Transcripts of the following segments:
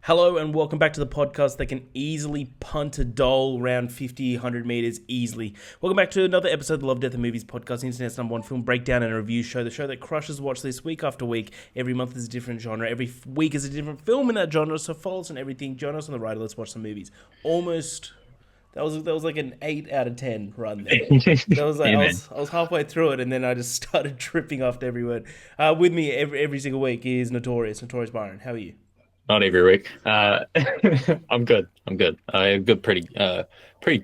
Hello and welcome back to the podcast that can easily punt a doll around 50, 100 meters easily. Welcome back to another episode of the Love, Death and Movies podcast, the internet's number one film breakdown and review show, the show that crushes watch this week after week. Every month is a different genre, every week is a different film in that genre, so follow us on everything. Join us on the ride, let's watch some movies. That was like an 8 out of 10 run there. That was like I was halfway through it and then I just started tripping after every word. With me every single week is Notorious Byron. How are you? Not every week. I'm good. I had a good, pretty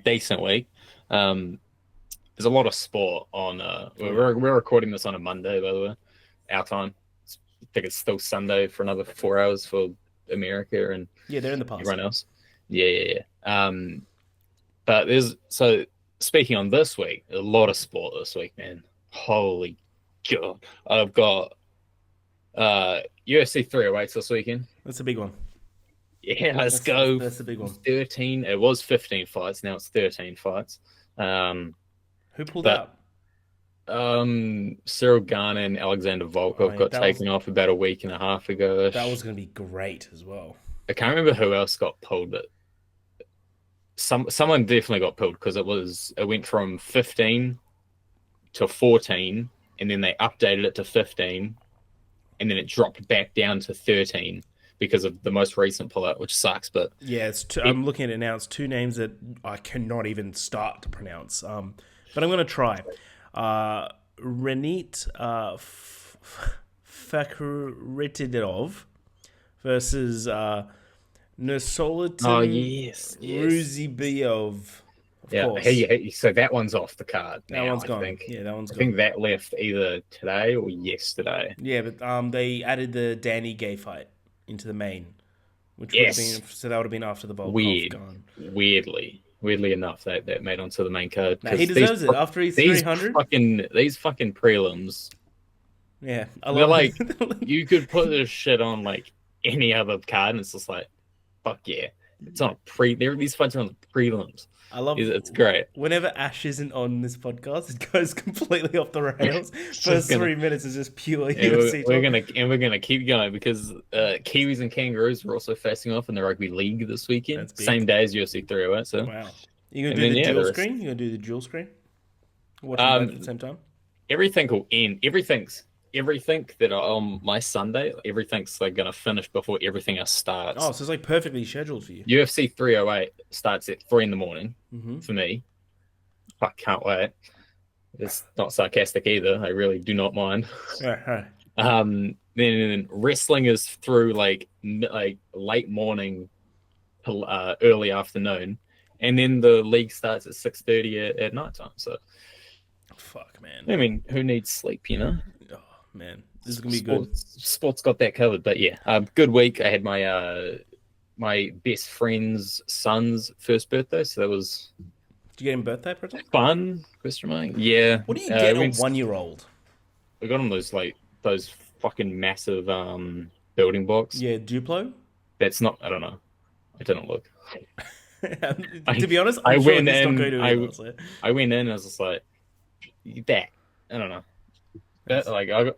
decent week. There's a lot of sport on. We're recording this on a Monday, by the way, our time. I think it's still Sunday for another 4 hours for America and Yeah, they're in the past. everyone else. Yeah. But speaking on this week, a lot of sport this week, man. Holy God, I've got UFC 308 this weekend. That's a big one. Yeah, let's go. That's a big one. 13. It was 15 fights. Now it's 13 fights. Who pulled out? Cyril Gane and Alexander Volkov got taken off about a week and a half ago. That was going to be great as well. I can't remember who else got pulled, but someone definitely got pulled because it went from 15 to 14, and then they updated it to 15, and then it dropped back down to 13 because of the most recent pullout, which sucks. But yeah, I'm looking at it now. It's two names that I cannot even start to pronounce. But I'm going to try. Renit Fakhretdinov versus Nursultan Ruzibiov. Yeah. So that one's off the card. That one's gone. Yeah, that one's gone. I think that left either today or yesterday. Yeah, but they added the Danny Gay fight into the main, which would have been, so that would have been after the Volkov gone. Weirdly enough, that made onto the main card. Now, he deserves it after he's 300. These fucking prelims. Yeah, they're like you could put this shit on like any other card, and it's just like, fuck yeah, it's on these fights are on the prelims. I love it. It's great. Whenever Ash isn't on this podcast, it goes completely off the rails. First 3 minutes is just pure UFC. We're gonna keep going because Kiwis and Kangaroos are also facing off in the rugby league this weekend. Same day as UFC 308. So wow, you gonna do the dual screen? You gonna do the dual screen? Watching both at the same time? Everything will end. Everything that on my Sunday, everything's like gonna finish before everything else starts. Oh, so it's like perfectly scheduled for you. UFC 308 starts at 3 a.m. For me. I can't wait. It's not sarcastic either. I really do not mind. Right. Then wrestling is through like late morning to early afternoon, and then the league starts at 6:30 at night time. So, fuck, man. I mean, who needs sleep? You know. Man, this is gonna be good. Sports got that covered, but yeah, good week. I had my best friend's son's first birthday, so that was. Did you get him birthday present? Fun? Question mark. Yeah. What do you get a 1-year-old? We got him those fucking massive building blocks. Yeah, Duplo. That's not. I don't know. I didn't look. To be honest, I went in. I went in and I was just like, that. I don't know.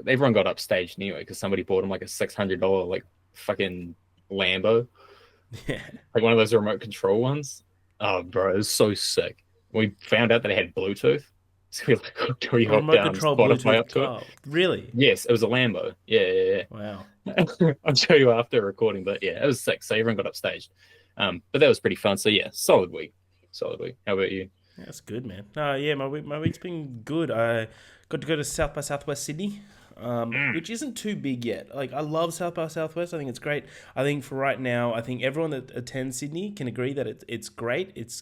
Everyone got upstaged anyway because somebody bought him like a $600 like fucking Lambo, like one of those remote control ones. Oh, bro, it was so sick. We found out that it had Bluetooth, so we hooked down Spotify up to it. Really? Yes, it was a Lambo. Yeah. Wow. I'll show you after recording, but yeah, it was sick. So everyone got upstaged, but that was pretty fun. So yeah, solid week. How about you? Yeah, that's good, man. Yeah, my week's been good. I got to go to South by Southwest Sydney, which isn't too big yet. Like, I love South by Southwest. I think it's great. I think for right now, I think everyone that attends Sydney can agree that it's great. It's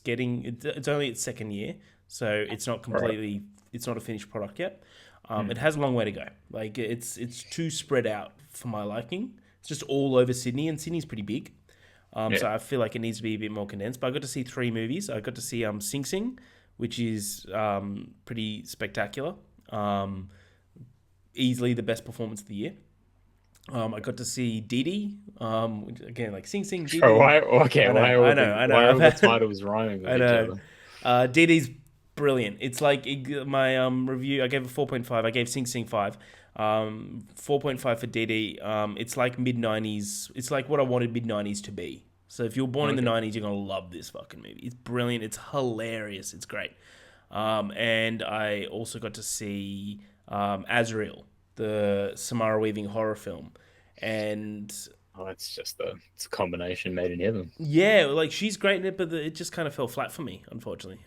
only its second year, so it's not completely, it's not a finished product yet. It has a long way to go. Like, it's too spread out for my liking. It's just all over Sydney, and Sydney's pretty big. So I feel like it needs to be a bit more condensed. But I got to see 3 movies. I got to see Sing Sing, which is pretty spectacular. Easily the best performance of the year. I got to see Didi. Again, like Sing Sing, Didi. Oh, why are the titles rhyming with each other? Didi's brilliant. It's like my review. I gave it 4.5. I gave Sing Sing 5. 4.5 for DD. It's like mid 90s. It's like what I wanted mid 90s to be. So if you're born in the 90s, you're gonna love this fucking movie. It's brilliant. It's hilarious. It's great. And I also got to see Azrael, the Samara Weaving horror film, and Oh, it's a combination made in heaven. yeah, like she's great in it, but it just kind of fell flat for me, unfortunately.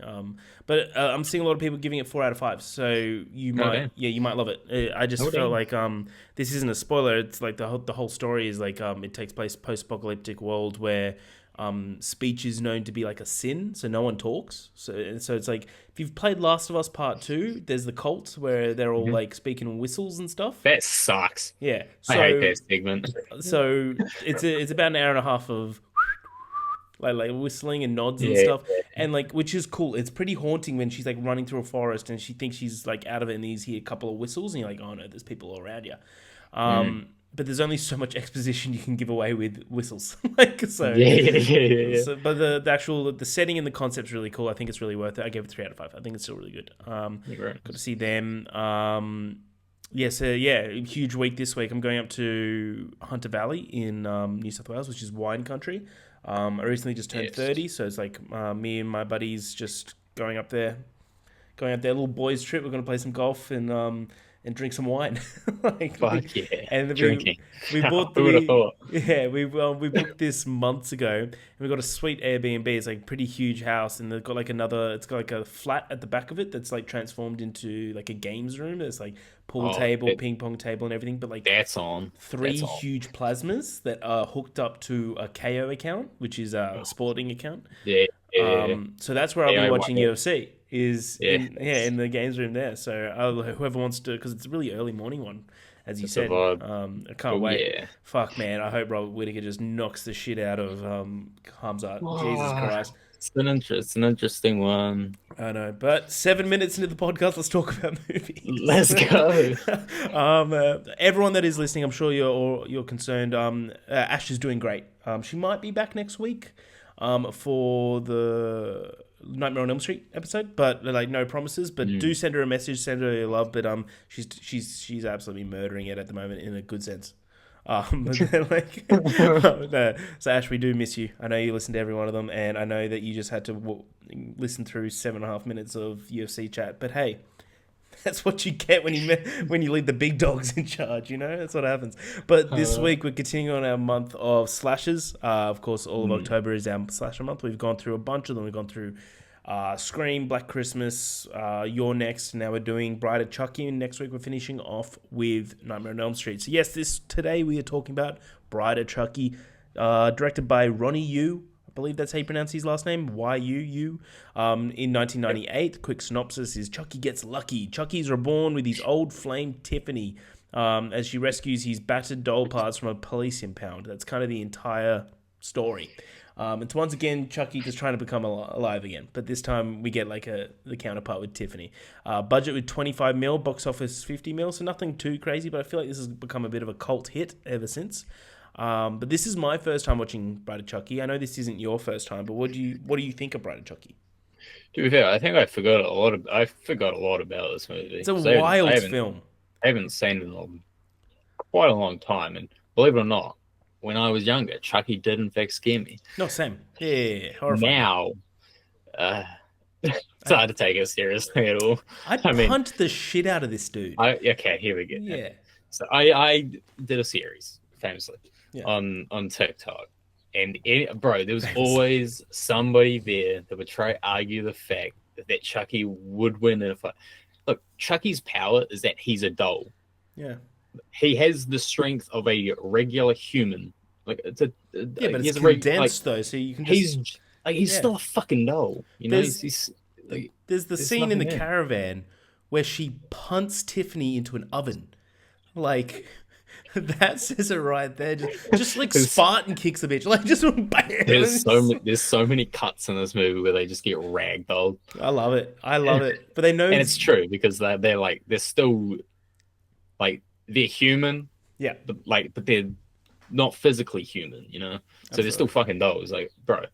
But I'm seeing a lot of people giving it 4 out of 5, so Okay. you might love it. I just Oh, felt damn. like this isn't a spoiler. It's like the whole story is like it takes place post-apocalyptic world where speech is known to be like a sin, so no one talks. So it's like if you've played Last of Us Part Two, there's the cult where they're all Mhm. like speaking in whistles and stuff. That sucks. Yeah, I hate so that segment. it's about an hour and a half of like whistling and nods and Yeah. stuff, and like which is cool. It's pretty haunting when she's like running through a forest and she thinks she's like out of it, and you hear a couple of whistles and you're like, oh no, there's people all around you. Mm. But there's only so much exposition you can give away with whistles. like so, Yeah, yeah, yeah, yeah. so but the actual the setting and the concept's really cool. I think it's really worth it. I gave it 3 out of 5. I think it's still really good. You're right. Got to see them. Yeah, huge week this week. I'm going up to Hunter Valley in New South Wales, which is wine country. I recently just turned Yes. 30, so it's like me and my buddies just going up there, little boys trip. We're going to play some golf and drink some wine. like, Fuck yeah. and Drinking. we bought Who would have thought? we booked this months ago, and we got a sweet Airbnb. It's like a pretty huge house, and they've got like it's got like a flat at the back of it that's like transformed into like a games room. There's like pool Oh, table, ping pong table, and everything. But like that's on. three That's on. huge plasmas that are hooked up to a KO account, which is a sporting account. Yeah, yeah, yeah. So that's where I'll Yeah, be I watching want it. UFC is Yeah, in the games room there. So whoever wants to, because it's a really early morning one, as you it's a said. vibe. I can't Oh wait. yeah. Fuck man, I hope Robert Whittaker just knocks the shit out of Hamzat. Jesus Oh, Christ. it's an interesting one. I know, but 7 minutes into the podcast, let's talk about movies. Let's go. Everyone that is listening, I'm sure you're concerned. Ash is doing great. She might be back next week, for the Nightmare on Elm Street episode, but like no promises. But do send her a message, send her your love. But she's absolutely murdering it at the moment in a good sense. But then, like, no. So Ash, we do miss you. I know you listen to every one of them, and I know that you just had to listen through 7.5 minutes of UFC chat. But hey, that's what you get when you leave the big dogs in charge. You know, that's what happens. But this week we're continuing on our month of slashes. Of course, all of October is our slasher month. We've gone through a bunch of them. We've gone through Scream, Black Christmas, You're Next. Now we're doing Bride of Chucky, and next week we're finishing off with Nightmare on Elm Street. So yes, today we are talking about Bride of Chucky, directed by Ronnie Yu. I believe that's how you pronounce his last name, Y-U-U. In 1998, quick synopsis is Chucky gets lucky. Chucky is reborn with his old flame Tiffany as she rescues his battered doll parts from a police impound. That's kind of the entire story. It's once again Chucky just trying to become alive again, but this time we get like the counterpart with Tiffany. Budget with 25 mil, box office 50 mil, so nothing too crazy. But I feel like this has become a bit of a cult hit ever since. But this is my first time watching Bride of Chucky. I know this isn't your first time, but what do you think of Bride of Chucky? To be fair, I think I forgot a lot about this movie. It's a 'Cause I wild haven't film. I haven't seen it in quite a long time, and believe it or not, when I was younger, Chucky did in fact scare me. No, same. Yeah, horrifying. Now, it's hard to take it seriously at all. I'd I mean, punt the shit out of this dude. Okay, here we go. Yeah. So I did a series famously Yeah. on TikTok, and bro, there was Famous. always somebody there that would try to argue the fact that Chucky would win in a fight. Look, Chucky's power is that he's a doll. Yeah. He has the strength of a regular human. Like Yeah, but he it's has a condensed though, so you can just... he's Yeah. still a fucking doll. You know, There's- he's like, There's the there's scene in the nothing there. caravan where she punts Tiffany into an oven. Like, that says it right there. Just like There's- Spartan kicks a bitch. Like, just bam. there's so many cuts in this movie where they just get ragdolled. I love it. I love it. But they know... And it's true because they're still like they're human, Yeah. but they're not physically human, you know. So Absolutely. they're still fucking dolls. Like, bro,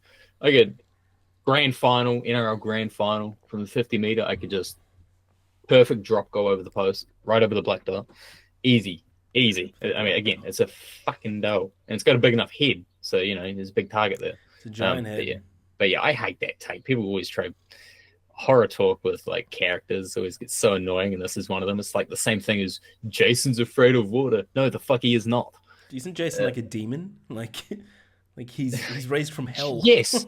I could NRL grand final from the 50 meter. I could just perfect drop go over the post, right over the black dot, Easy, easy. I mean, again, it's a fucking doll, and it's got a big enough head, so there's a big target there. It's a giant But head. yeah, I hate that take. People always try horror talk with like characters always gets so annoying, and this is one of them. It's like the same thing as Jason's afraid of water. No, the fuck he is not. Isn't Jason Uh, like a demon? Like he's raised from hell. yes,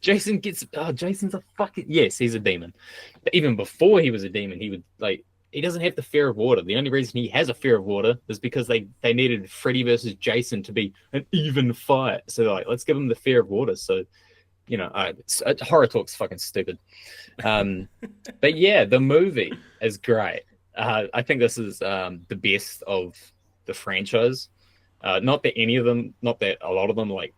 Jason's a fucking yes, he's a demon. But even before he was a demon, he would like he doesn't have the fear of water. The only reason he has a fear of water is because they needed Freddy versus Jason to be an even fight. So they're like, let's give him the fear of water. So horror talk's fucking stupid. But yeah, the movie is great. I think this is the best of the franchise. Not that any of them, not that a lot of them like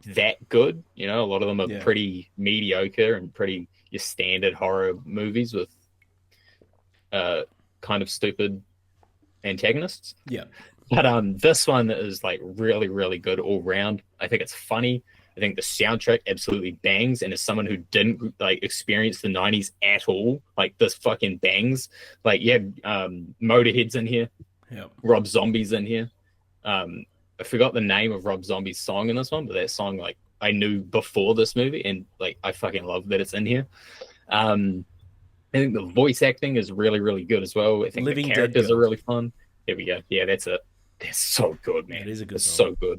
that good. A lot of them are pretty mediocre and pretty your standard horror movies with kind of stupid antagonists. Yeah. But this one is like really, really good all round. I think it's funny. I think the soundtrack absolutely bangs. And as someone who didn't like experience the 90s at all, like this fucking bangs. Like Motorhead's in here. Yep. Rob Zombie's in here. I forgot the name of Rob Zombie's song in this one, but that song like I knew before this movie, and like I fucking love that it's in here. I think the voice acting is really, really good as well. I think Living the Dead characters are Girl. really fun. There we go. Yeah, that's it. That's so good, man. It is a good It's song. so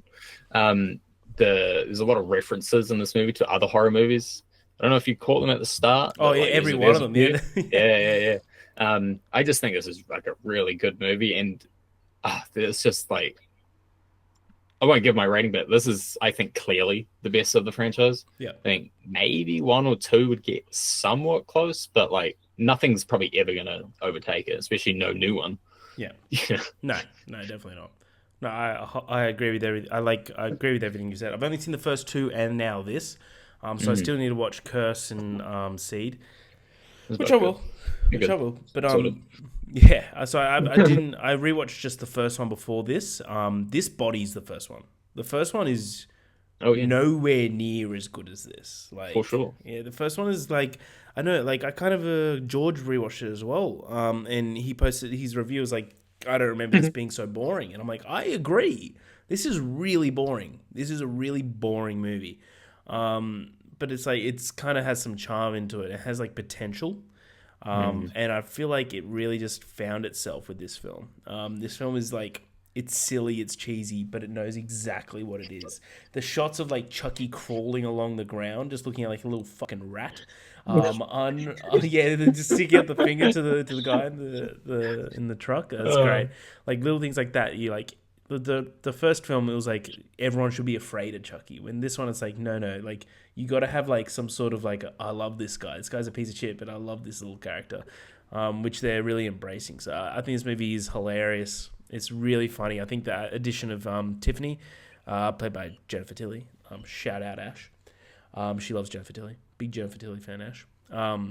good. There's a lot of references in this movie to other horror movies. I don't know if you caught them at the start. Oh but, yeah, like, every one of them. Yeah. yeah. I just think this is like a really good movie, and it's just like I won't give my rating, but this is, I think, clearly the best of the franchise. Yeah. I think maybe one or two would get somewhat close, but like nothing's probably ever gonna overtake it, especially no new one. Yeah. Yeah. No, definitely not. No, I agree with everything. I agree with everything you said. I've only seen the first two and now this, so I still need to watch Curse and Seed, which I will. But Sort of. yeah. So I didn't. I rewatched just the first one before this. This bodies the first one. The first one is nowhere near as good as this. Like For sure. Yeah, the first one is like I know. Like I kind of George rewatched it as well. And he posted his review was like I don't remember this being so boring, and I'm like I agree. This is really boring. This is a really boring movie. But it's like it's kind of has some charm into it. It has like potential. And I feel like it really just found itself with this film. This film is like, it's silly, it's cheesy, but it knows exactly what it is. The shots of like Chucky crawling along the ground, just looking like a little fucking rat. Just sticking out the finger to the guy in the truck. That's great. Like little things like that. You like the first film, it was like everyone should be afraid of Chucky. When this one, it's like no, like you got to have like some sort of like I love this guy. This guy's a piece of shit, but I love this little character, which they're really embracing. So I think this movie is hilarious. It's really funny. I think the addition of Tiffany, played by Jennifer Tilly. Shout out Ash. She loves Jennifer Tilly. Big Jennifer Tilly fan, Ash. I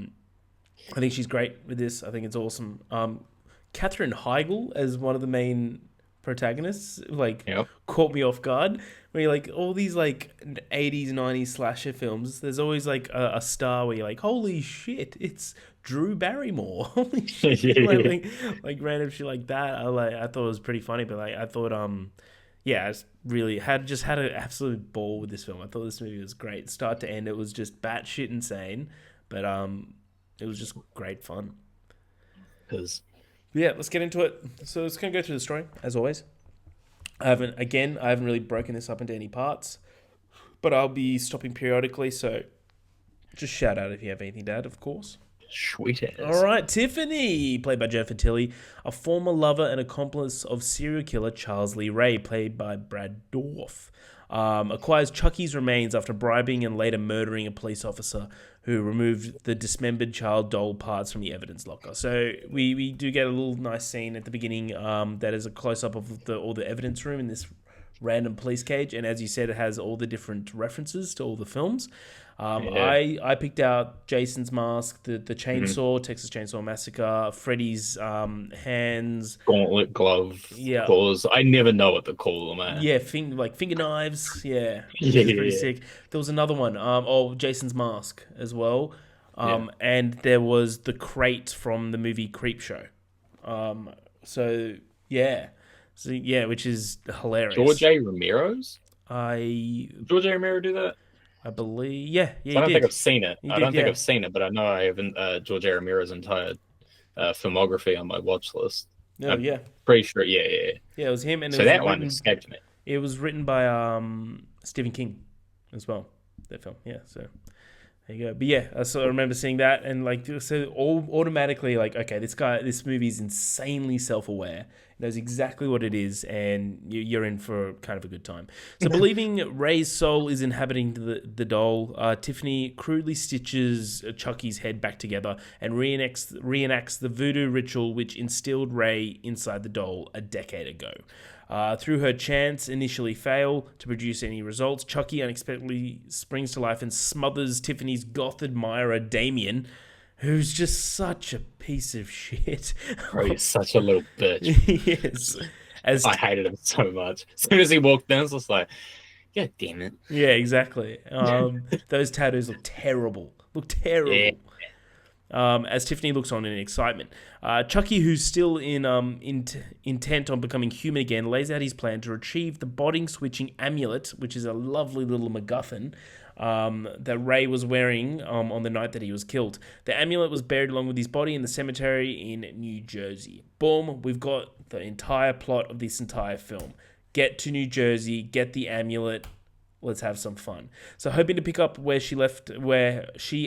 think she's great with this. I think it's awesome. Katherine Heigl as one of the main protagonists caught me off guard. Where you're like all these like 80s 90s slasher films, there's always like a star where you're like holy shit, it's Drew Barrymore. Holy shit. like random shit like that. I thought it was pretty funny, but like I thought it's really had an absolute ball with this film. I thought this movie was great start to end. It was just batshit insane, but it was just great fun. Yeah, let's get into it. So let's kind of go through the story, as always. I haven't really broken this up into any parts, but I'll be stopping periodically, so just shout out if you have anything to add, of course. Sweet ass. All right, Tiffany, played by Jennifer Tilly, a former lover and accomplice of serial killer Charles Lee Ray, played by Brad Dourif, acquires Chucky's remains after bribing and later murdering a police officer who removed the dismembered child doll parts from the evidence locker. So we do get a little nice scene at the beginning that is a close-up of all the evidence room in this random police cage. And as you said, it has all the different references to all the films. I picked out Jason's mask, the chainsaw, Texas Chainsaw Massacre, Freddy's hands, gauntlet, glove, claws. I never know what to call them, man. Yeah, finger knives. Yeah, which is pretty sick. There was another one. Jason's mask as well. And there was the crate from the movie Creepshow. So yeah, which is hilarious. George A. Romero's? I George A. Romero do that? I believe yeah So I he don't think did I've seen it. he I did don't think yeah I've seen it, but I know I haven't George A. Romero's entire filmography on my watch list. no I'm yeah pretty sure. Yeah, yeah, yeah. yeah it was him and So that one escaped me. it was written by Stephen King as well, that film, yeah, so there you go. But yeah, I remember seeing that and like so all automatically like okay, this movie is insanely self-aware, knows exactly what it is, and you're in for kind of a good time. So believing Ray's soul is inhabiting the doll, Tiffany crudely stitches Chucky's head back together and reenacts the voodoo ritual which instilled Ray inside the doll a decade ago. Through her chants initially fail to produce any results, Chucky unexpectedly springs to life and smothers Tiffany's goth admirer, Damien, who's just such a piece of shit. Bro, he's such a little bitch. Yes. I hated him so much. As soon as he walked in, I was just like, God damn it. Yeah, exactly. Those tattoos look terrible. Yeah. As Tiffany looks on in excitement. Chucky, who's still intent on becoming human again, lays out his plan to retrieve the body-switching amulet, which is a lovely little MacGuffin that Ray was wearing on the night that he was killed. The amulet was buried along with his body in the cemetery in New Jersey. Boom, we've got the entire plot of this entire film. Get to New Jersey, get the amulet, let's have some fun. So hoping to pick up where she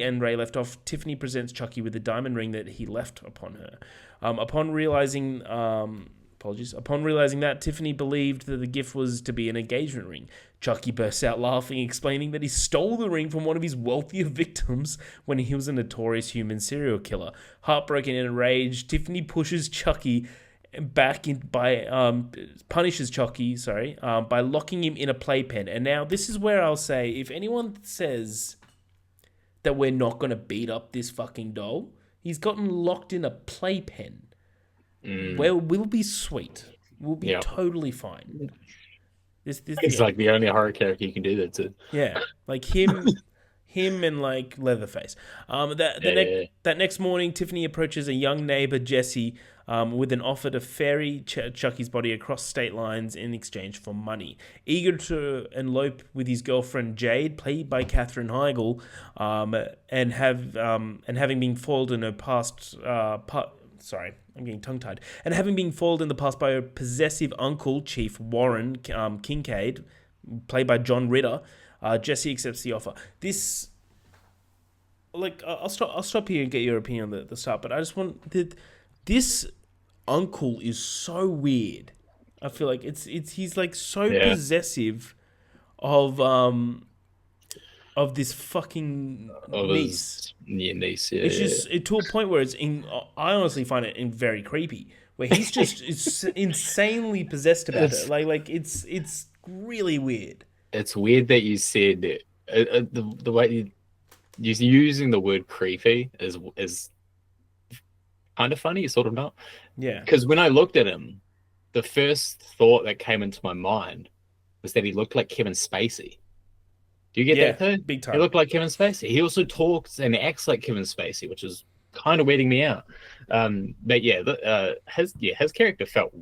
and Ray left off, Tiffany presents Chucky with the diamond ring that he left upon her. Upon realizing that, Tiffany believed that the gift was to be an engagement ring. Chucky bursts out laughing, explaining that he stole the ring from one of his wealthier victims when he was a notorious human serial killer. Heartbroken and enraged, Tiffany pushes Chucky back in punishes Chucky, by locking him in a playpen. And now this is where I'll say, if anyone says that we're not going to beat up this fucking doll, he's gotten locked in a playpen. Well, we'll be sweet. We'll be totally fine. He's like the only horror character you can do that to. Yeah, like him and like Leatherface. That next morning, Tiffany approaches a young neighbor, Jesse, with an offer to ferry Chucky's body across state lines in exchange for money. Eager to elope with his girlfriend Jade, played by Katherine Heigl, and having been foiled in her past. I'm getting tongue-tied. And having been foiled in the past by a possessive uncle, Chief Warren Kincaid, played by John Ritter, Jesse accepts the offer. This, like, I'll stop here and get your opinion on the start, but I just want this uncle is so weird. I feel like he's like so possessive of this fucking niece. Niece, yeah. It's just to a point where I honestly find it very creepy. Where he's just it's insanely possessed about it. Like it's really weird. It's weird that you said that. The way you're using the word creepy is kind of funny, sort of not. Yeah. Because when I looked at him, the first thought that came into my mind was that he looked like Kevin Spacey. Do you get that too? Big time. He looked like Kevin Spacey. He also talks and acts like Kevin Spacey, which is kind of weirding me out. But yeah, his character felt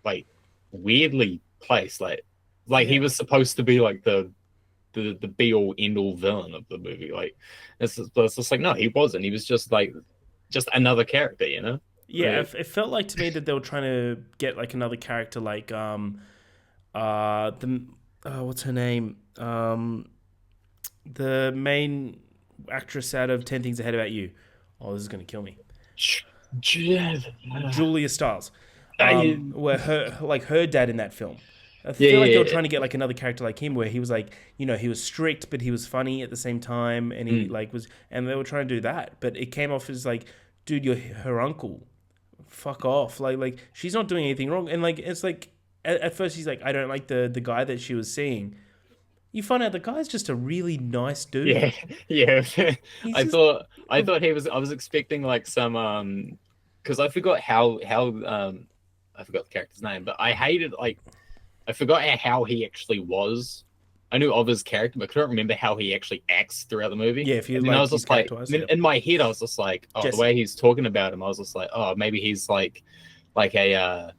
like weirdly placed. Like he was supposed to be like the be all end all villain of the movie. Like it's just like no, he wasn't. He was just another character, you know? Yeah, right. It felt like to me that they were trying to get like another character, like what's her name? The main actress out of 10 Things I Hate About You. Oh, this is gonna kill me. Julia Stiles. Where her dad in that film. I feel like they were trying to get like another character like him, where he was like, you know, he was strict, but he was funny at the same time, and he and they were trying to do that, but it came off as like, dude, you're her uncle. Fuck off. Like she's not doing anything wrong, and like it's like at first he's like, I don't like the guy that she was seeing. You find out the guy's just a really nice dude. Yeah. I thought he was. I was expecting like some because I forgot how I forgot the character's name, but I hated I forgot how he actually was. I knew of his character, but I couldn't remember how he actually acts throughout the movie. Yeah, if you I was just like, in my head, I was just like, oh, Jesse. The way he's talking about him, I was just like, oh, maybe he's like like a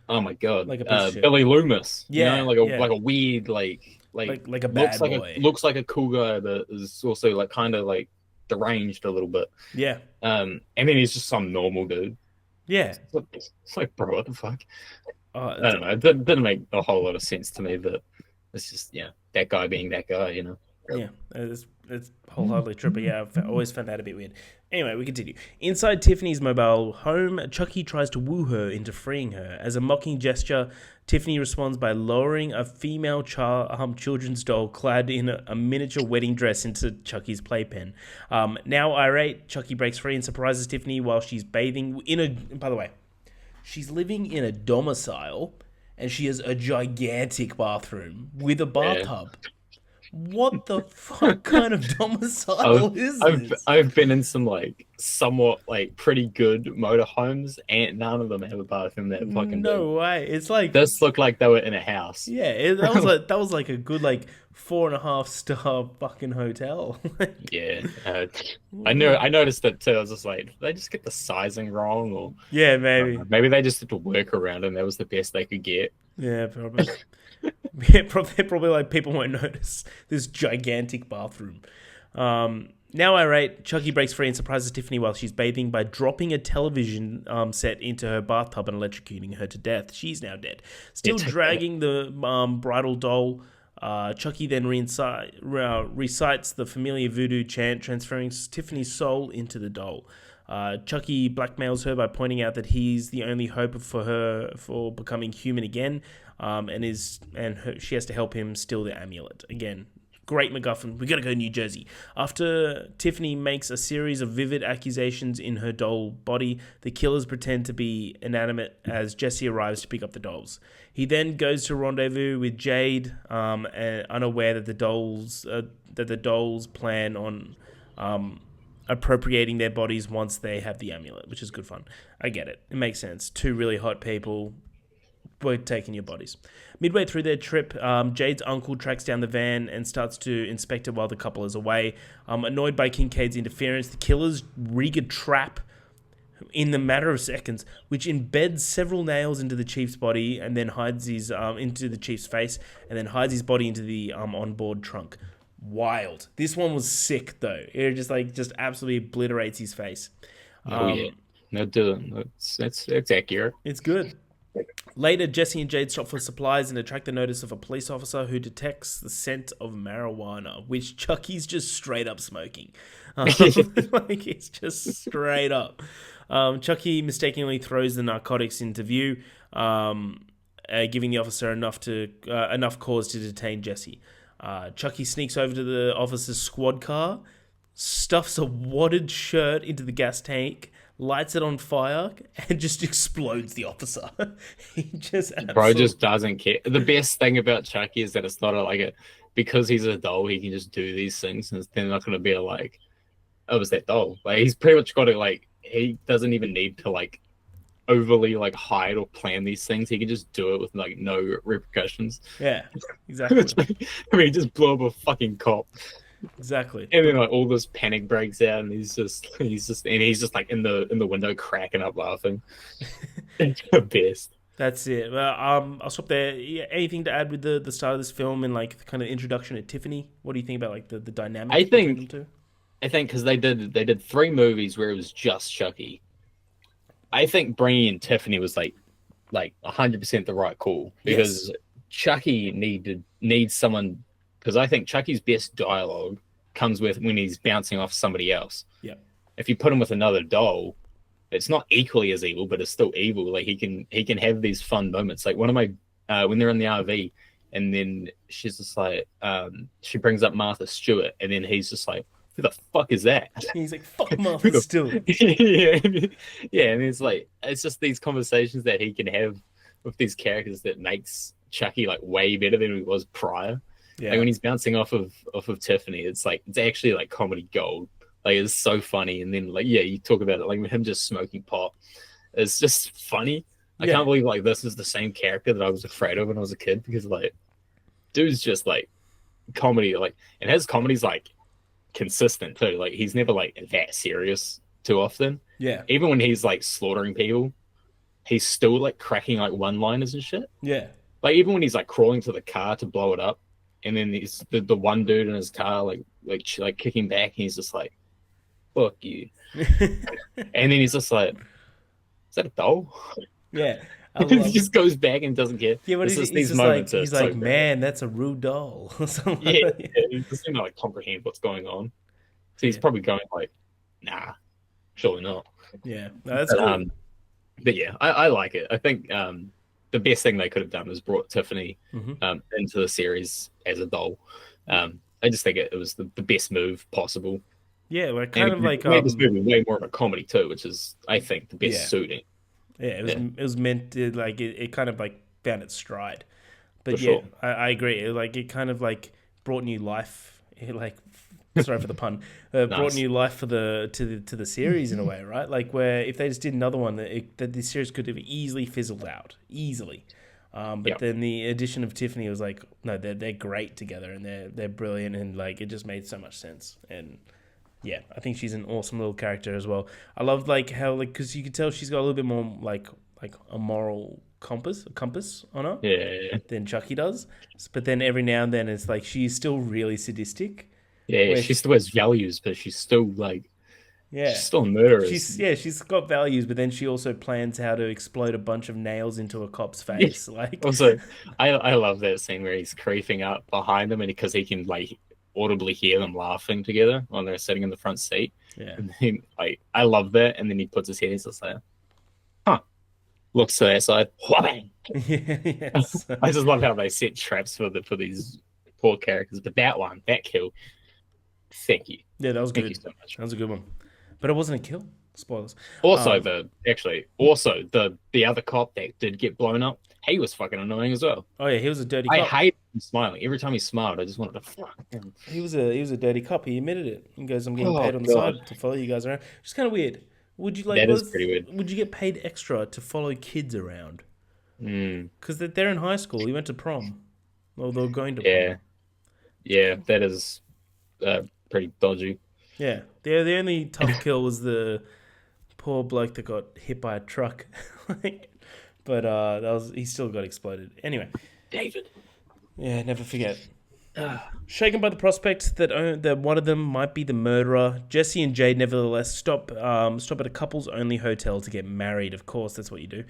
oh my god, Like a piece of shit. Billy Loomis, Yeah, like yeah. a weird Like a bad boy. looks like a cool guy, but is also like kind of like deranged a little bit. Yeah, And then he's just some normal dude. yeah. It's like, bro, what the fuck? I It's don't know. It didn't make a whole lot of sense to me, but it's just that guy being that guy, you know. Yeah, it's wholeheartedly true. But yeah, always found that a bit weird. Anyway, we continue. Inside Tiffany's mobile home, Chucky tries to woo her into freeing her. As a mocking gesture, Tiffany responds by lowering a female children's doll clad in a miniature wedding dress into Chucky's playpen. Now irate, Chucky breaks free and surprises Tiffany while she's bathing in a. By the way, she's living in a domicile, and she has a gigantic bathroom with a Yeah. bathtub. What the fuck kind of I've, domicile is I've this? I've been in some like somewhat like pretty good motorhomes, and none of them have a bathroom that fucking big. No way. It's like, This looked like they were in a house. yeah, that was like a good like 4.5 star fucking hotel. Yeah, I noticed it too. I was just like, did they just get the sizing wrong, or Yeah, I don't maybe. know, maybe they just had to work around, and that was the best they could get. Yeah, probably. Yeah, probably like people won't notice this gigantic bathroom. Now irate, Chucky breaks free and surprises Tiffany while she's bathing by dropping a television set into her bathtub and electrocuting her to death. She's now dead. Still Take that. dragging the bridal doll, Chucky then recites the familiar voodoo chant, transferring Tiffany's soul into the doll. Chucky blackmails her by pointing out that he's the only hope for her for becoming human again, she has to help him steal the amulet again. Great MacGuffin. We gotta go to New Jersey. After Tiffany makes a series of vivid accusations in her doll body, the killers pretend to be inanimate as Jesse arrives to pick up the dolls. He then goes to rendezvous with Jade, and unaware that the dolls plan on appropriating their bodies once they have the amulet, which is good fun. I get it. It makes sense. Two really hot people. We're taking your bodies. Midway through their trip, Jade's uncle tracks down the van and starts to inspect it while the couple is away. Annoyed by Kincaid's interference, the killers rig a trap in the matter of seconds, which embeds several nails into the chief's body and then hides his into the chief's face, and then hides his body into the onboard trunk. Wild. This one was sick though. It just absolutely obliterates his face. Oh yeah, no, dude, it's accurate. It's good. Later, Jesse and Jade stop for supplies and attract the notice of a police officer who detects the scent of marijuana, which Chucky's just straight up smoking. Like, it's just straight up. Chucky mistakenly throws the narcotics into view, giving the officer enough cause to detain Jesse. Chucky sneaks over to the officer's squad car, stuffs a wadded shirt into the gas tank, lights it on fire, and just explodes the officer. He just Bro just doesn't care. The best thing about Chucky is that it's not because he's a doll, he can just do these things, and they're not going to be like, oh, it's that doll. Like, he's pretty much got it. He doesn't even need to overly hide or plan these things. He can just do it with no repercussions. Yeah, exactly. I mean, he just blew up a fucking cop. Exactly. And then all this panic breaks out, and he's just in the window cracking up laughing. It's the best. That's it. Well, I'll stop there. Yeah, anything to add with the start of this film and the kind of introduction to Tiffany? What do you think about the dynamic between them two? I think because they did 3 movies where it was just Chucky. I think bringing in Tiffany was like 100% the right call, because Chucky needs someone. Because I think Chucky's best dialogue comes when he's bouncing off somebody else. Yeah. If you put him with another doll, it's not equally as evil, but it's still evil. Like, he can have these fun moments. Like, one of my when they're in the RV, and then she's just like, she brings up Martha Stewart, and then he's just like, who the fuck is that? He's like, fuck Martha Stewart. yeah, and it's just these conversations that he can have with these characters that makes Chucky way better than he was prior. Yeah. Like, when he's bouncing off of Tiffany, it's actually comedy gold. It's so funny. And then you talk about it, with him just smoking pot. It's just funny. I can't believe this is the same character that I was afraid of when I was a kid, because dude's just comedy, and his comedy's consistent too. He's never that serious. too often. Yeah. Even when he's like slaughtering people, he's still like cracking like one-liners and shit. Yeah. Like even when he's like crawling to the car to blow it up, and then he's the one dude in his car like kicking back, and he's just like, "Fuck you," and then he's just like, "Is that a doll?" Yeah. I He love just goes back and doesn't care. Yeah, but It's he's just these just like moments are he's so like, great. man, that's a rude doll. Or something Yeah, like that. yeah, he doesn't even like comprehend what's going on. So he's Yeah. probably going like, "Nah, surely not." Yeah. No, that's But, cool. but yeah, I like it. I think the best thing they could have done was brought Tiffany Mm-hmm. into the series as a doll. I just think it was the best move possible. Yeah, like And kind of like it made this movie way more of a comedy too, which is, I think, the best yeah. suiting. Yeah, Yeah, it was meant to like it kind of like found its stride. for But yeah, sure. I agree. It kind of like brought new life. It like sorry for the pun. Brought Nice. new life for to the series in a way, right? Like where if they just did another one, that the series could have easily fizzled out, easily. But Yeah. then the addition of Tiffany was like, no, they're great together and they're brilliant and like it just made so much sense. And yeah, I think she's an awesome little character as well. I love like how like because you could tell she's got a little bit more like a moral compass on her Yeah. than Chucky does. But then every now and then it's like she's still really sadistic. Yeah. Where She still has values, but she's still like, she's yeah, still murderous. she's got values, but then she also plans how to explode a bunch of nails into a cop's Yeah. face. Like Also, I love that scene where he's creeping up behind them, and because he can like audibly hear them laughing together when they're sitting in the front seat. yeah, And then like I love that, and then he puts his head, he's just like, huh. Looks to that side, whabbang. yes, I just love how they set traps for these poor characters. But that kill, thank you, yeah, that was thank you good. so much. That was a good one, but it wasn't a kill. Spoilers. Also, Um, the other cop that did get blown up, he was fucking annoying as well. oh yeah, he was a dirty I cop. hate him smiling. Every time he smiled, I just wanted to fuck him. He was a dirty cop. He admitted it. He goes, "I'm getting Oh paid on the god, side to follow you guys around." Which is kind of weird. Would you like? that is pretty weird. Would you get paid extra to follow kids around? Mm, Because they're in high school. He went to prom. Well, they were going to yeah, prom. yeah, that is pretty dodgy. Yeah. The only tough kill was the poor bloke that got hit by a truck. Like, but he still got exploded. Anyway, David. yeah, never forget. Shaken by the prospect that one of them might be the murderer, Jesse and Jade nevertheless stop at a couples only hotel to get married. Of course, that's what you do.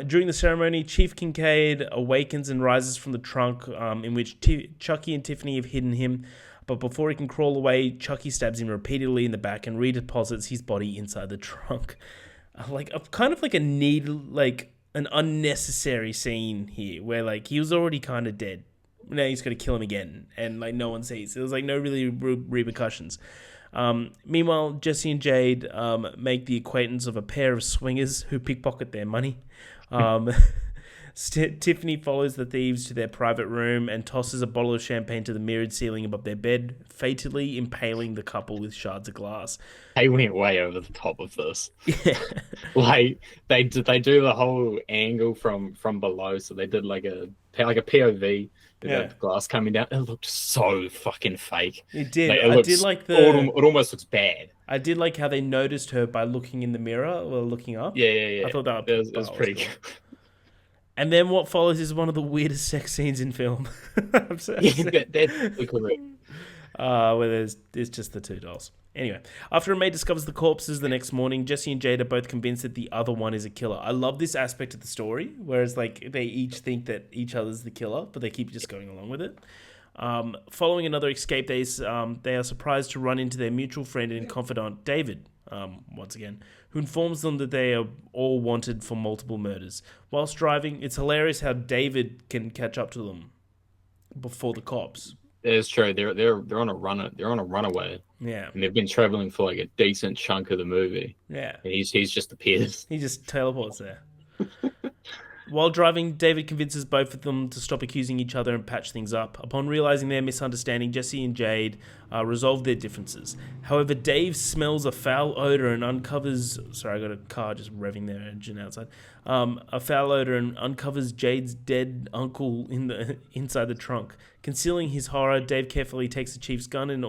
During the ceremony, Chief Kincaid awakens and rises from the trunk in which Chucky and Tiffany have hidden him. But before he can crawl away, Chucky stabs him repeatedly in the back and redeposits his body inside the trunk. Kind of like an unnecessary scene here, where like he was already kind of dead. Now he's going to kill him again, and like no one sees. There was like no really repercussions. Meanwhile, Jesse and Jade make the acquaintance of a pair of swingers who pickpocket their money. Tiffany follows the thieves to their private room and tosses a bottle of champagne to the mirrored ceiling above their bed, fatally impaling the couple with shards of glass. They went way over the top of this. Yeah, Like they do the whole angle from below, so they did like a POV with yeah, the glass coming down. It looked so fucking fake. it did. Like, I did like it almost looks bad. I did like how they noticed her by looking in the mirror or looking up. Yeah, yeah, yeah. I thought that It was was pretty cool. good. And then what follows is one of the weirdest sex scenes in film. That's correct. Where there's just the two dolls. Anyway, after a maid discovers the corpses the next morning, Jesse and Jade are both convinced that the other one is a killer. I love this aspect of the story, whereas like they each think that each other's the killer, but they keep just going along with it. Following another escape, they are surprised to run into their mutual friend and confidant, David, once again, who informs them that they are all wanted for multiple murders. Whilst driving, it's hilarious how David can catch up to them before the cops. It's true. They're on a runaway, Yeah, and they've been traveling for like a decent chunk of the movie, yeah. and he's just appeared. He just teleports there. While driving, David convinces both of them to stop accusing each other and patch things up. Upon realizing their misunderstanding, Jesse and Jade resolve their differences. However, Dave smells a foul odor and uncovers... Sorry, I got a car just revving their engine outside. A foul odor and uncovers Jade's dead uncle inside the trunk. Concealing his horror, Dave carefully takes the chief's gun and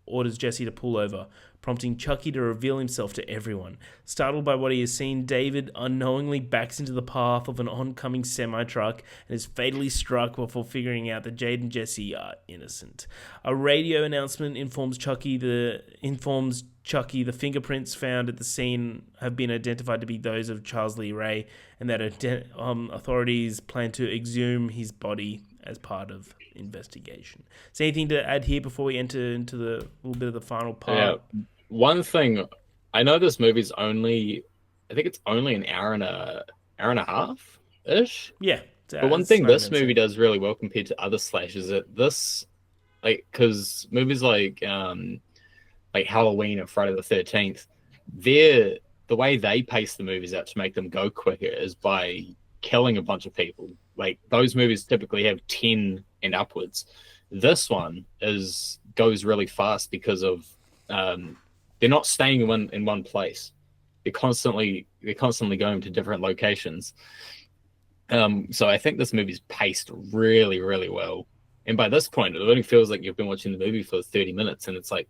orders Jesse to pull over. prompting Chucky to reveal himself to everyone. Startled by what he has seen, David unknowingly backs into the path of an oncoming semi-truck and is fatally struck before figuring out that Jade and Jesse are innocent. A radio announcement informs Chucky the fingerprints found at the scene have been identified to be those of Charles Lee Ray, and that authorities plan to exhume his body as part of investigation. Is there anything to add here before we enter into the little bit of the final part? Yeah. One thing, I know this movie's I think it's only an hour and a half ish. Yeah. But one thing this movie does really well compared to other slashers is that this, like, because movies like Halloween and Friday the 13th, the way they pace the movies out to make them go quicker is by killing a bunch of people. Like, those movies typically have 10 and upwards. This one goes really fast because of they're not staying in one place. They're constantly going to different locations. So I think this movie's paced really, really well. And by this point, it only feels like you've been watching the movie for 30 minutes, and it's like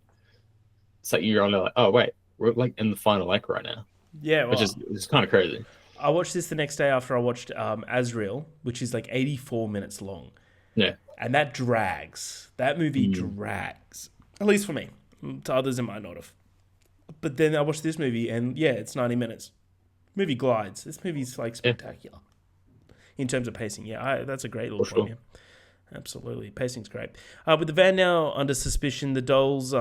you're only like, oh wait, we're like in the final act right now. Yeah, well, which is kind of crazy. I watched this the next day after I watched Azrael, which is like 84 minutes long. Yeah. And that drags. That movie drags. At least for me. To others, it might not have. But then I watched this movie, and yeah, it's 90 minutes. Movie glides. This movie's like spectacular. In terms of pacing. Yeah, that's a great little point. Yeah. Absolutely. Pacing's great. With the van now under suspicion, the dolls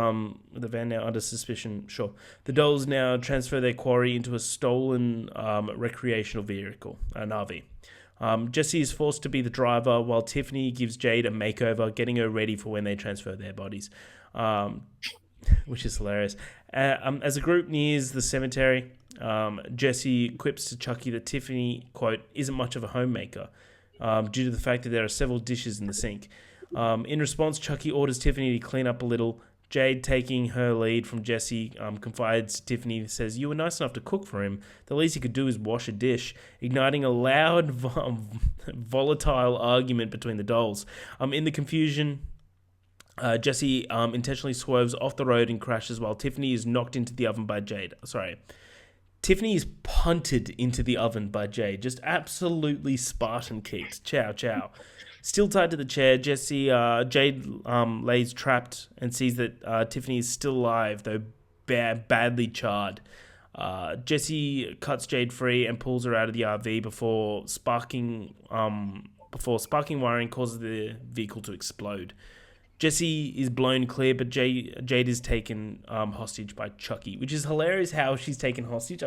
now transfer their quarry into a stolen recreational vehicle, an RV. Jesse is forced to be the driver while Tiffany gives Jade a makeover, getting her ready for when they transfer their bodies, which is hilarious. As the group nears the cemetery, Jesse quips to Chucky that Tiffany, quote, isn't much of a homemaker, due to the fact that there are several dishes in the sink. In response, Chucky orders Tiffany to clean up a little. Jade, taking her lead from Jesse, confides to Tiffany, says, "You were nice enough to cook for him. The least he could do is wash a dish," igniting a loud, volatile argument between the dolls. In the confusion, Jesse intentionally swerves off the road and crashes while Tiffany is knocked into the oven by Jade. Tiffany is punted into the oven by Jade. Just absolutely Spartan kicked. Chow, chow. Still tied to the chair, Jade lays trapped and sees that Tiffany is still alive, though badly charred. Jesse cuts Jade free and pulls her out of the RV before sparking wiring causes the vehicle to explode. Jesse is blown clear, but Jade is taken hostage by Chucky, which is hilarious how she's taken hostage.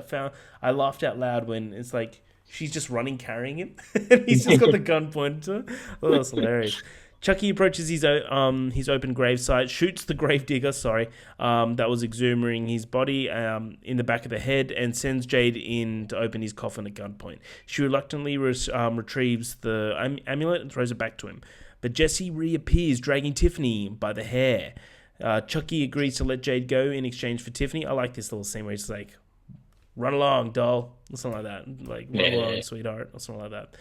I laughed out loud when it's like she's just running carrying him, and he's just got the gun pointed to her. Oh, that's hilarious. Chucky approaches his open grave site, shoots the gravedigger, that was exhuming his body in the back of the head, and sends Jade in to open his coffin at gunpoint. She reluctantly retrieves the amulet and throws it back to him. But Jesse reappears, dragging Tiffany by the hair. Chucky agrees to let Jade go in exchange for Tiffany. I like this little scene where he's like, "Run along, doll," or something like that. Like, "Run along, sweetheart," or something like that.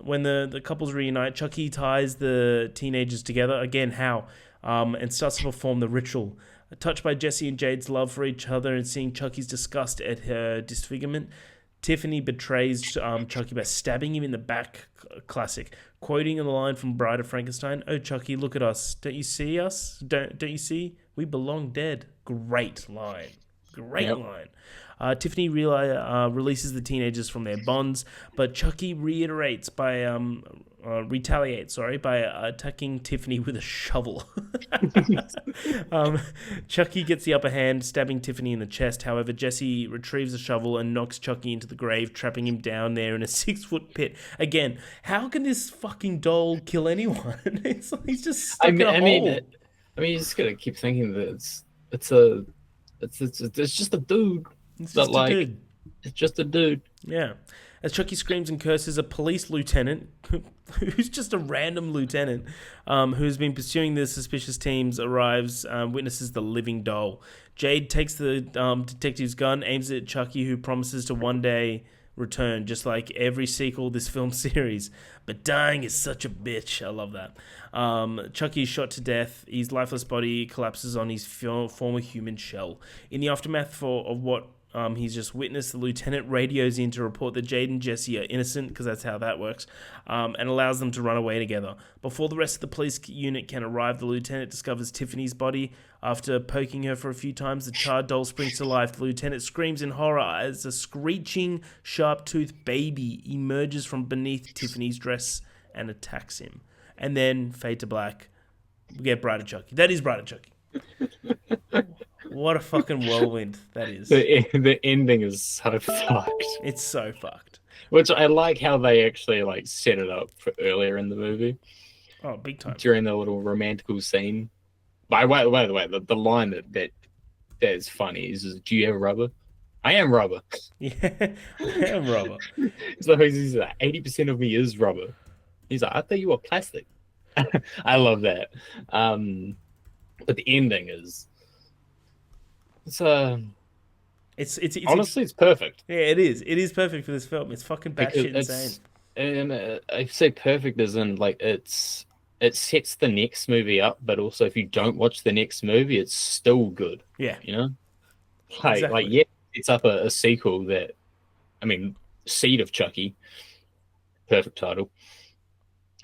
When the couples reunite, Chucky ties the teenagers together. Again, how? And starts to perform the ritual. Touched by Jesse and Jade's love for each other and seeing Chucky's disgust at her disfigurement, Tiffany betrays Chucky by stabbing him in the back. Classic. Quoting on the line from Bride of Frankenstein, "Oh, Chucky, look at us. Don't you see us? Don't you see? We belong dead." Great line. Line. Tiffany releases the teenagers from their bonds, but Chucky retaliates by attacking Tiffany with a shovel. Chucky gets the upper hand, stabbing Tiffany in the chest. However, Jesse retrieves the shovel and knocks Chucky into the grave, trapping him down there in a 6-foot pit. Again, how can this fucking doll kill anyone? He's just stuck in a hole. You just gotta keep thinking that it's just a dude. It's just a dude. Yeah. As Chucky screams and curses, a police lieutenant, who's just a random lieutenant, who's been pursuing the suspicious teams, arrives, witnesses the living doll. Jade takes the detective's gun, aims it at Chucky, who promises to one day return, just like every sequel this film series. But dying is such a bitch. I love that. Chucky is shot to death. His lifeless body collapses on his former human shell. In the aftermath of what he's just witnessed, the lieutenant radios in to report that Jade and Jesse are innocent, because that's how that works, and allows them to run away together. Before the rest of the police unit can arrive, the lieutenant discovers Tiffany's body. After poking her for a few times, the charred doll springs to life. The lieutenant screams in horror as a screeching, sharp-toothed baby emerges from beneath Tiffany's dress and attacks him. And then, fade to black, we get Bride of Chucky. That is Bride of Chucky. What a fucking whirlwind that is. The ending is so fucked. It's so fucked. Which I like how they actually like set it up for earlier in the movie. Oh, big time. During the little romantical scene. By the way, the line that is funny is, "Do you have rubber?" "I am rubber." Yeah, I am rubber. So he's like, 80% of me is rubber. He's like, "I thought you were plastic." I love that. But the ending is... It's honestly, it's perfect. Yeah, it is. It is perfect for this film. It's fucking batshit insane. And I say perfect as in like it sets the next movie up, but also if you don't watch the next movie, it's still good. Yeah, you know, it's up a sequel that, I mean, Seed of Chucky, perfect title.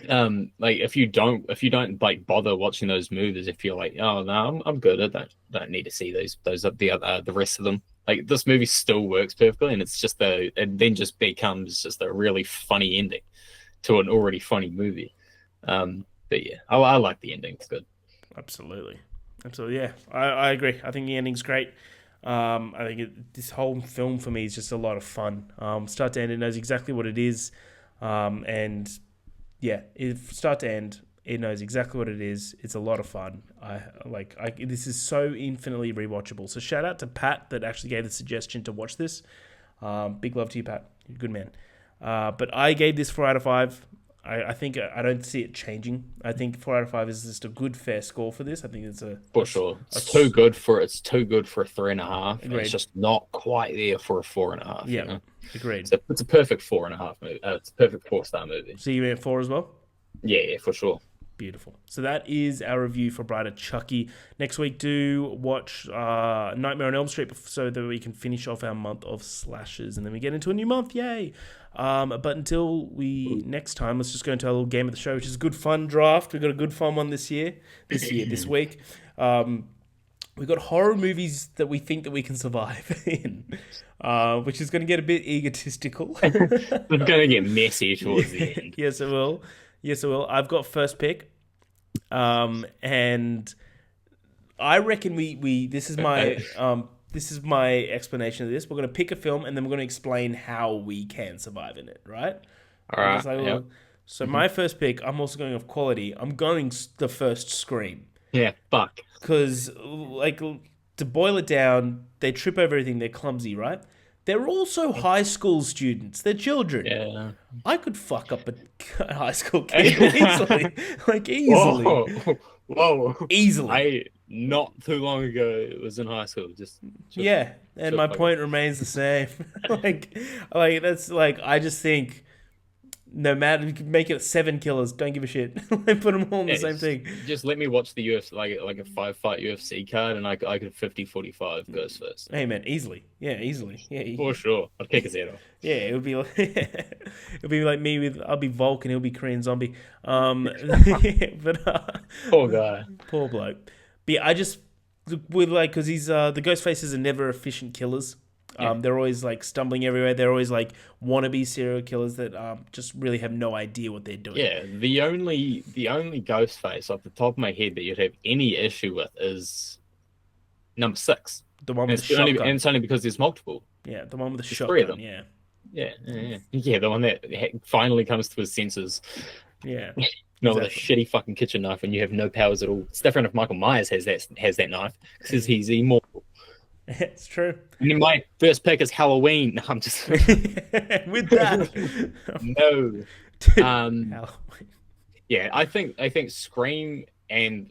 Like if you don't like bother watching those movies, if you're like, oh no, I'm good, I don't need to see the rest of them. Like this movie still works perfectly, and it's just it then just becomes just a really funny ending to an already funny movie. But yeah, I like the ending. It's good. Absolutely. Yeah, I agree. I think the ending's great. I think this whole film for me is just a lot of fun. Start to end, it knows exactly what it is, and yeah, start to end, it knows exactly what it is. It's a lot of fun. This is so infinitely rewatchable. So shout out to Pat that actually gave the suggestion to watch this. Big love to you, Pat. You're a good man. But I gave this 4 out of 5. I think I don't see it changing. I think 4 out of 5 is just a good, fair score for this. I think it's for sure. It's too good for a 3.5. It's just not quite there for a 4.5. Yeah, you know? Agreed. So it's a perfect 4.5 movie. It's a perfect 4-star movie. So you went 4 as well? Yeah, for sure. Beautiful. So that is our review for Bride of Chucky. Next week, do watch Nightmare on Elm Street so that we can finish off our month of slashers, and then we get into a new month. Yay! But until next time, let's just go into our little game of the show, which is a good fun draft. We've got a good fun one this week. We've got horror movies that we think that we can survive in, which is going to get a bit egotistical. It's going to get messy towards the end. Yes, it will. I've got first pick, and I reckon this is my explanation of this. We're going to pick a film, and then we're going to explain how we can survive in it, right? All right. Yep. So my first pick, I'm also going off quality. I'm going the first Scream. Yeah, fuck. Because, to boil it down, they trip over everything. They're clumsy, right? They're also high school students. They're children. Yeah. I could fuck up a high school kid easily. Easily. Whoa. Easily. Not too long ago, was in high school. Yeah, and my point remains the same. I just think, no matter, you can make it 7 killers, don't give a shit. Put them all in the same thing. Just let me watch the UFC, like a 5-fight UFC card, and I could 50-45 goes first. Hey man, easily. Yeah, easily. Yeah, for sure. I'd kick his head off. Yeah, it would be like me I'll be Volk and he'll be Korean Zombie. But poor guy. Poor bloke. But yeah, I just because he's the ghost faces are never efficient killers. They're always stumbling everywhere. They're always wannabe serial killers that just really have no idea what they're doing. Yeah, the only ghost face off the top of my head that you'd have any issue with is number 6. The one with the shotgun. And it's only because there's multiple. Yeah, the one with the shotgun. 3 of them. Yeah, the one that finally comes to his senses. Yeah. Not with a shitty fucking kitchen knife and you have no powers at all. It's different if Michael Myers has that knife because he's immortal. It's true. And then my first pick is Halloween. No, I'm just with that. No. Halloween. Yeah, I think Scream and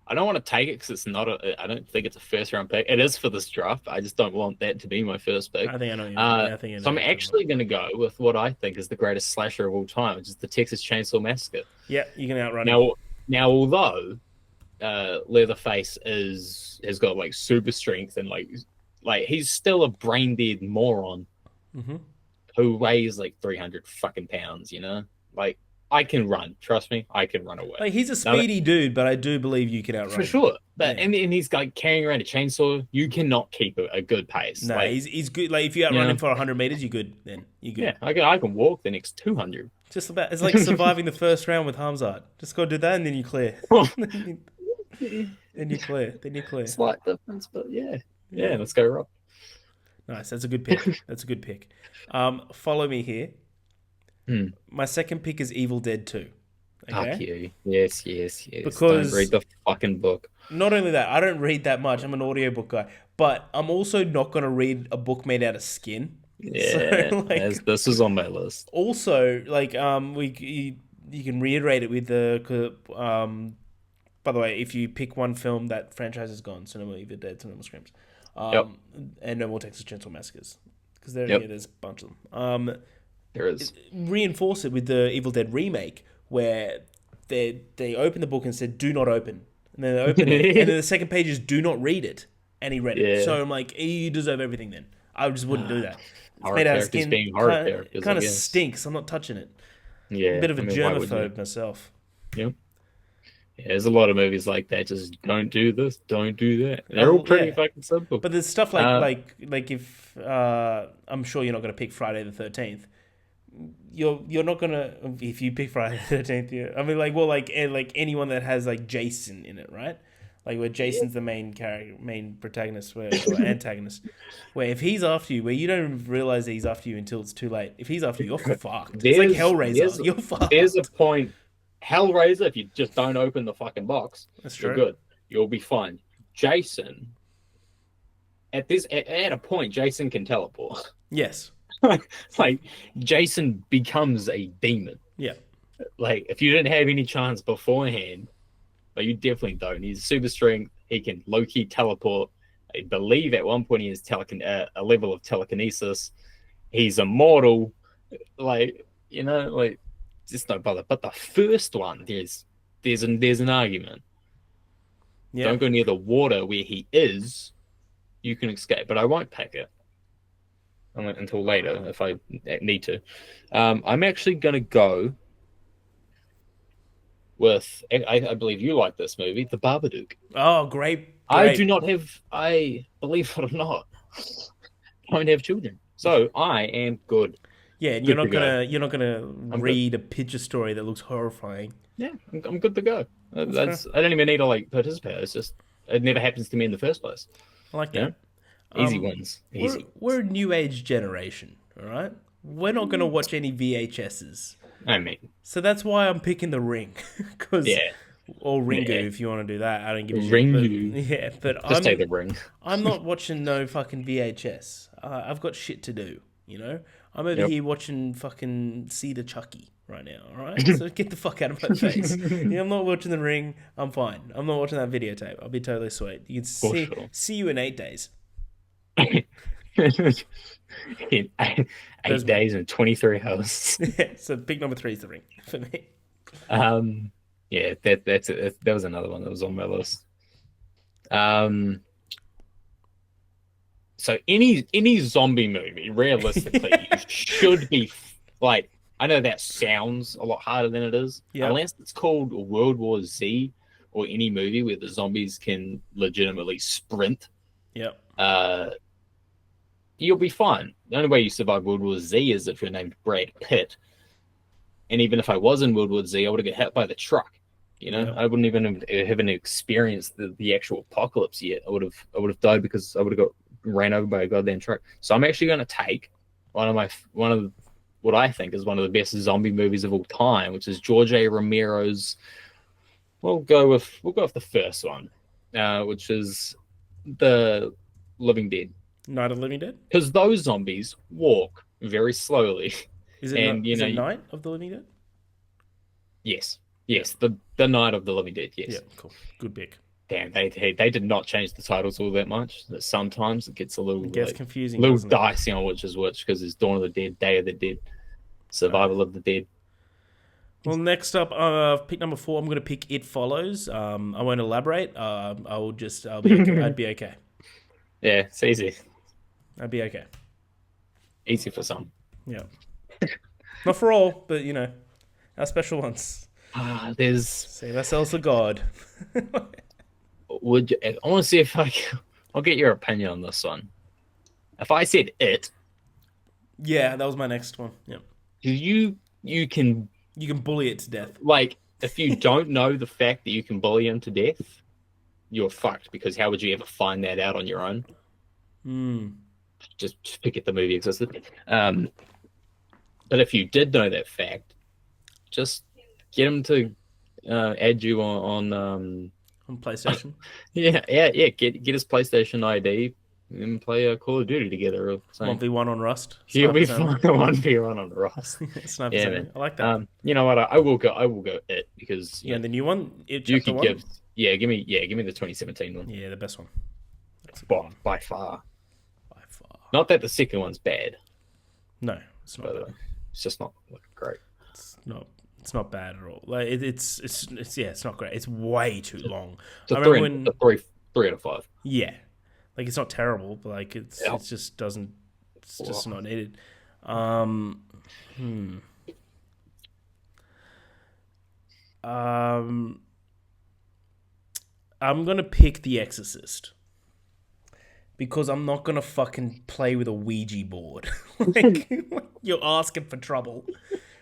I don't want to take it because it's not a. I don't think it's a first round pick. It is for this draft. I just don't want that to be my first pick. I think I know. Yeah, I think I know. So I'm actually going to go with what I think is the greatest slasher of all time, which is the Texas Chainsaw Massacre. Yeah, you can outrun him. Now, although Leatherface has got like super strength and like he's still a brain dead moron who weighs like 300 fucking pounds. You know, like. I can run. Trust me, I can run away. Like he's a speedy dude, but I do believe you can outrun for him. sure. But and he's like carrying around a chainsaw. You cannot keep a good pace. No, like, he's good. Like if you outrun him for 100 meters, you're good. Then you're good. Yeah, I can walk the next 200. Just about. It's like surviving the first round with Hamzat. Just go do that, and then you clear. Then you clear. Then you clear. Slight difference, but yeah. Let's go, Rob. Nice. That's a good pick. That's a good pick. Follow me here. My second pick is Evil Dead 2. Okay? Fuck you. Yes. Because don't read the fucking book. Not only that, I don't read that much. I'm an audiobook guy. But I'm also not going to read a book made out of skin. Yeah, so, this is on my list. Also, like, you can reiterate it with the... by the way, if you pick one film, that franchise is gone. So no more Evil Dead, so no more Screams. And no more Texas Chainsaw Massacres. Because there's a bunch of them. There is. Reinforce it with the Evil Dead remake, where they opened the book and said, "Do not open," and then they open it, and then the second page is, "Do not read it," and he read it. So I'm like, you deserve everything. Then I just wouldn't do that. It's made out of skin. Kind of stinks. I'm not touching it. Yeah, a bit of a germaphobe myself. Yeah. There's a lot of movies like that. Just don't do this, don't do that. They're all pretty fucking simple. But there's stuff like if I'm sure you're not going to pick Friday the 13th. You're not gonna, if you pick Friday the 13th. I mean, like anyone that has like Jason in it, right? Like where Jason's the main character, main protagonist, or antagonist. Where if he's after you, where you don't even realize that he's after you until it's too late. If he's after you, you're fucked. It's like Hellraiser. You're fucked. There's a point. Hellraiser, if you just don't open the fucking box, you're good. You'll be fine. Jason, at a point, Jason can teleport. Yes. Like Jason becomes a demon. Yeah. Like if you didn't have any chance beforehand, but you definitely don't. He's super strength. He can low-key teleport. I believe at one point he has a level of telekinesis. He's immortal. Like, you know, like just no bother. But the first one, there's an argument. Yeah. Don't go near the water where he is. You can escape, but I won't pick it until later if I need to. I'm actually going to go with, I believe you like this movie, The Babadook. Oh, great. I do not have, believe it or not, don't have children. So I am good. Yeah, and you're not gonna read a picture story that looks horrifying. Yeah, I'm good to go. I don't even need to like participate. It's just it never happens to me in the first place. I like that. Easy wins. Easy. We're a new age generation, all right? We're not gonna watch any VHSs. I mean, so that's why I'm picking The Ring, or Ringu if you want to do that. I don't give a shit. Ringu. But just take The Ring. I'm not watching no fucking VHS. I've got shit to do. You know, I'm over here watching fucking Bride of Chucky right now. All right, so get the fuck out of my face. I'm not watching The Ring. I'm fine. I'm not watching that videotape. I'll be totally sweet. You can see you in 8 days. In 8 days and 23 hours. Yeah, so pick number 3 is The Ring for me. Yeah, that was another one that was on my list. So any zombie movie, realistically, you should be like. I know that sounds a lot harder than it is. Yeah. Unless it's called World War Z or any movie where the zombies can legitimately sprint. Yep. You'll be fine. The only way you survive World War Z is if you're named Brad Pitt. And even if I was in World War Z, I would have got hit by the truck. You know, I wouldn't even have experienced the actual apocalypse yet. I would have died because I would have got ran over by a goddamn truck. So I'm actually going to take one of what I think is one of the best zombie movies of all time, which is George A. Romero's. We'll go with the first one, which is The Living Dead. Night of the Living Dead? Because those zombies walk very slowly. Is it Night of the Living Dead? Yes. The Night of the Living Dead, yes. Yeah, cool. Good pick. Damn, they did not change the titles all that much. That sometimes it gets a little It gets like confusing, little doesn't it? dicey on which is which because it's Dawn of the Dead, Day of the Dead, Survival of the Dead. Well, next up, pick number 4. I'm going to pick It Follows. I won't elaborate. I'll be okay. I'd be okay. Yeah, it's easy. I'd be okay. Easy for some. Yeah. Not for all, but our special ones. There's. Save ourselves for God. Would you, I want to see if I'll get your opinion on this one. If I said it, Yeah, that was my next one. Yep. you can You can bully it to death. like if you don't know the fact that you can bully him to death, you're fucked because how would you ever find that out on your own? Just forget the movie existed. But if you did know that fact, just get him to add you on PlayStation. yeah. Get his PlayStation ID and play a Call of Duty together or something. 1v1 on Rust. He'll be fine. 1v1 on Rust. Sniper Yeah, Sammy. man. I like that. You know what? I will go it because Yeah, the new one. It you chapter could 1. give me the 2017 one. Yeah, the best one. By far. By far. Not that the second one's bad, No, it's not. but it's just not great. It's not. It's not bad at all. Like it's it's not great. It's way too long. It's I remember when three out of 5. yeah, like it's not terrible, but like it just doesn't. It's just not needed. I'm gonna pick The Exorcist because I'm not gonna fucking play with a Ouija board. Like you're asking for trouble.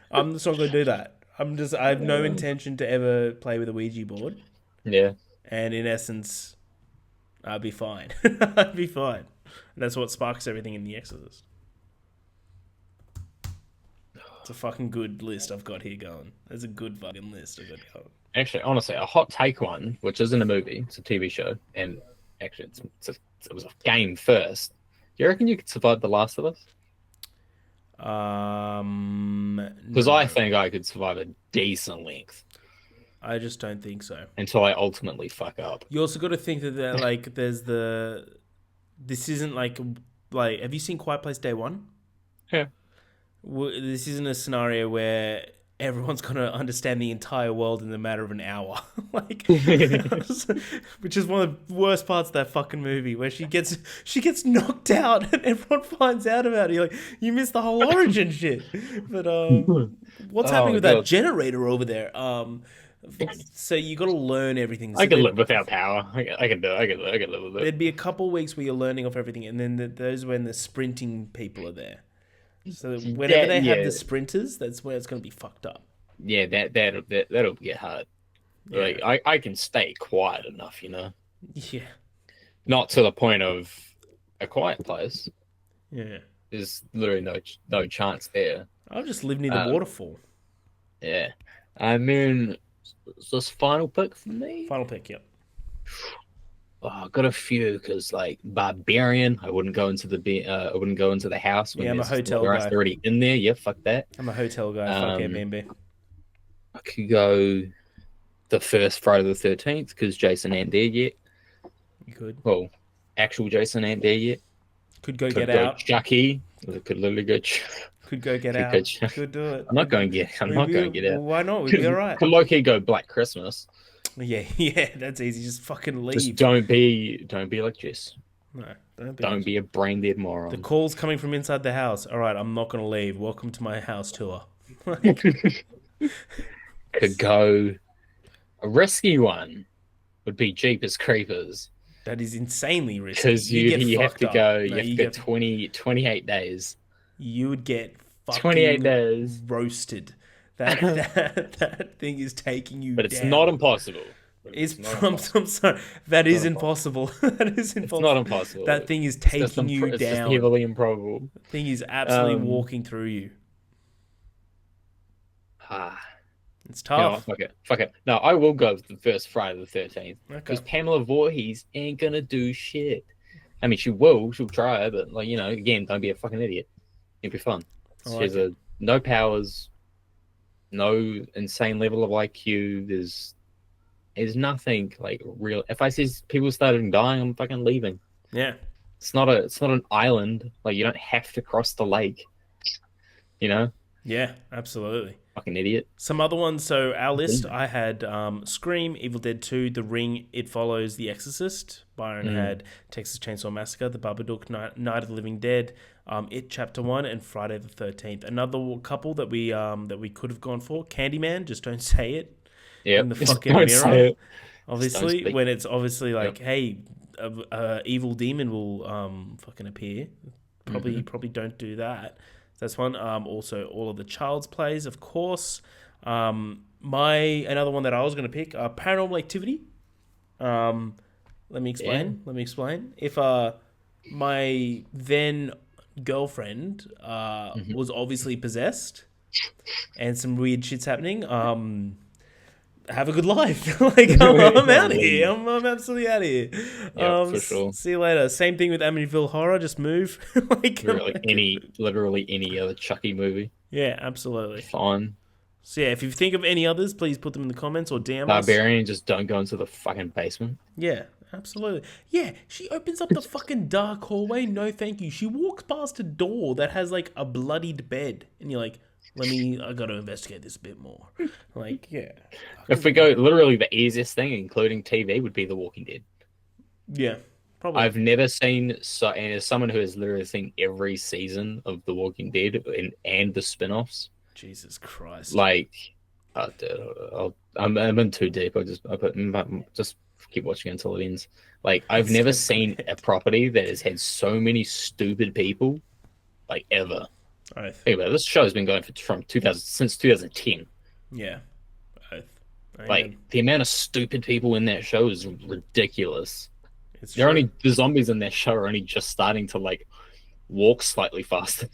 I'm just not gonna do that. I have no intention to ever play with a Ouija board. Yeah. And in essence, I'd be fine. I'd be fine. And that's what sparks everything in The Exorcist. It's a fucking good list I've got here going. There's a good fucking list I've got going. Actually, honestly, a hot take one, which isn't a movie, it's a TV show, and actually, it was a game first. Do you reckon you could survive The Last of Us? Because I think I could survive a decent length. I just don't think so. Until I ultimately fuck up. You also got to think that like there's this isn't like have you seen Quiet Place Day 1? Yeah. This isn't a scenario where everyone's gonna understand the entire world in the matter of an hour, like, which is one of the worst parts of that fucking movie, where she gets knocked out and everyone finds out about it. You're like, you missed the whole origin shit. But what's happening with that generator over there? So you got to learn everything. So I can live without power. I can live with it. There'd be a couple weeks where you're learning off everything, and then those when the sprinting people are there. So whenever they have the sprinters, that's where it's going to be fucked up. Yeah, that'll get hard. Yeah. Like I can stay quiet enough, Yeah. Not to the point of A Quiet Place. Yeah. There's literally no chance there. I'll just live near the waterfall. Yeah. I mean, is this final pick for me? Final pick, yep. Oh, I got a few because like Barbarian, I wouldn't go into the house when I'm a hotel guy. Already in there. Yeah, fuck that. I'm a hotel guy. Fuck Airbnb. I could go the first Friday the 13th because Jason ain't there yet. You could. Well, actual Jason ain't there yet. Could go Get Out. Chucky. Could literally go. Could go Get Out. Could do it. I'm not going to get out. Why not? We'd be all right. Could low-key go Black Christmas. Yeah, that's easy. Just fucking leave. Just don't be like Jess. No, don't be a brain dead moron. The call's coming from inside the house. All right, I'm not going to leave. Welcome to my house tour. Could go a risky one would be Jeepers Creepers. That is insanely risky. Because you have to go 28 days. You would get fucking 28 days roasted. That thing is taking you down. But it's not impossible. I'm sorry. That is impossible. That is impossible. It's not impossible. That thing is taking you down. It's just heavily improbable. The thing is absolutely walking through you. It's tough. Fuck it. No, I will go with the first Friday the 13th. Because Pamela Voorhees ain't gonna do shit. I mean, she'll try, but again, don't be a fucking idiot. It'll be fun. She has no powers, no insane level of IQ. There's nothing like real. If I see people starting dying, I'm fucking leaving. Yeah. It's not an island. Like you don't have to cross the lake. You know, Yeah, absolutely. fucking idiot. Some other ones. So our list, I had Scream, Evil Dead 2, The Ring, It Follows, The Exorcist. Byron had Texas Chainsaw Massacre, The Babadook, Night of the Living Dead, It Chapter 1, and Friday the 13th. Another couple that we could have gone for, Candyman, Just Don't Say It Yeah, in the fucking mirror. Obviously, when it's obviously like, hey, a evil demon will fucking appear. Probably don't do that. That's one. Also, all of the Child's Plays, of course. Another one that I was going to pick, Paranormal Activity. Let me explain. If my then girlfriend was obviously possessed and some weird shit's happening, have a good life. Like I'm out of here. I'm absolutely out of here. Yeah, for sure. See you later. Same thing with Amityville Horror. Just move. Literally any other Chucky movie. Yeah, absolutely. Fine. So yeah, if you think of any others, please put them in the comments or DM us. Barbarian, just don't go into the fucking basement. Yeah, absolutely. Yeah, she opens up the fucking dark hallway. No, thank you. She walks past a door that has like a bloodied bed, and you're like, I got to investigate this a bit more. Like, yeah. If we go, literally the easiest thing, including TV, would be The Walking Dead. Yeah, probably. I've never seen, and as someone who has literally seen every season of The Walking Dead and the spin-offs. Jesus Christ. Like, I'm in too deep. I just keep watching until it ends. Like, I've never seen a property that has had so many stupid people, like, ever. Think about it, this show has been going since 2010. Yeah. Like the amount of stupid people in that show is ridiculous. The zombies in that show are only just starting to like walk slightly faster.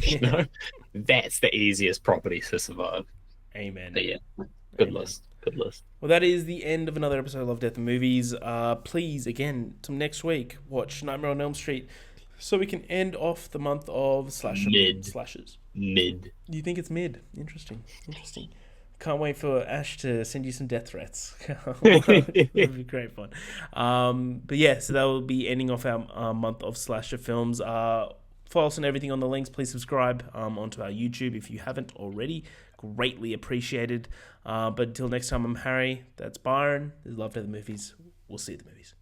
You know, that's the easiest properties to survive. Amen. But yeah, good list. Well, that is the end of another episode of Love, Death, and Movies. Please, again, till next week, watch Nightmare on Elm Street. So we can end off the month of slashes. Mid. You think it's mid? Interesting. Can't wait for Ash to send you some death threats. That'll be great fun. But yeah, so that will be ending off our month of slasher films. Follow us on everything on the links. Please subscribe onto our YouTube if you haven't already. Greatly appreciated. But until next time, I'm Harry. That's Byron. This is Love, Death, and Movies. We'll see you at the movies.